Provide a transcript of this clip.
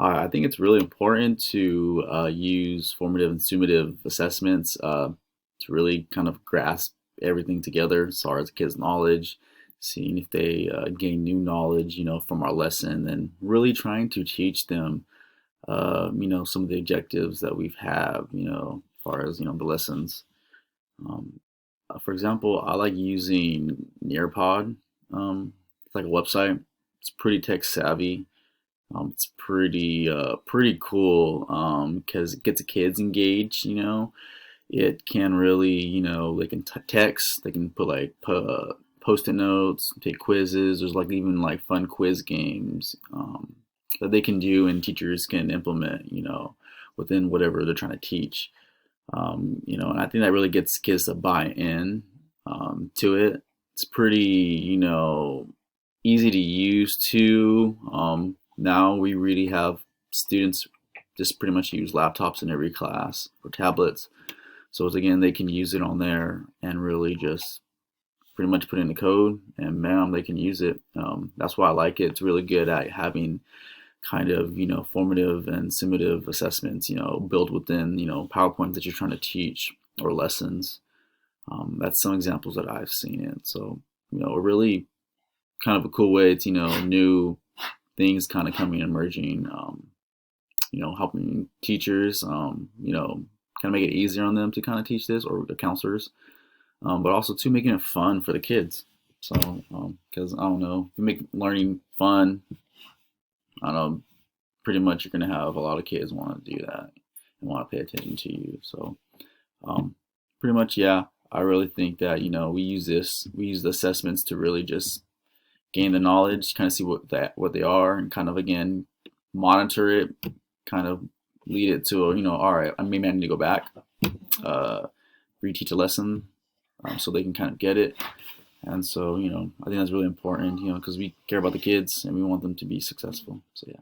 I think it's really important to use formative and summative assessments to really kind of grasp everything together as far as the kids' knowledge, seeing if they gain new knowledge, from our lesson, and really trying to teach them, some of the objectives that we've have, as far as, the lessons. Um, for example, I like using Nearpod. It's like a website. It's pretty tech savvy. It's pretty cool because it gets the kids engaged. It can really, they can text, they can put like post-it notes, take quizzes. There's like even like fun quiz games that they can do, and teachers can implement, within whatever they're trying to teach. And I think that really gets kids to buy in to it. It's pretty, easy to use too. Now we really have students just pretty much use laptops in every class or tablets. So again, they can use it on there and really just pretty much put in the code, and bam, they can use it. That's why I like it. It's really good at having kind of, formative and summative assessments, built within, PowerPoints that you're trying to teach or lessons. That's some examples that I've seen it. So, a really kind of a cool way to, new things kind of coming emerging, helping teachers, kind of make it easier on them to kind of teach this, or the counselors, but also too making it fun for the kids. So, because I don't know, if you make learning fun, I don't know, pretty much you're gonna have a lot of kids want to do that and want to pay attention to you. So, um, pretty much, yeah, I really think that we use the assessments to really just gain the knowledge, kind of see what they are, and kind of again monitor it, kind of lead it to all right, maybe I need to go back, uh, reteach a lesson, so they can kind of get it. And so I think that's really important, because we care about the kids and we want them to be successful. So yeah.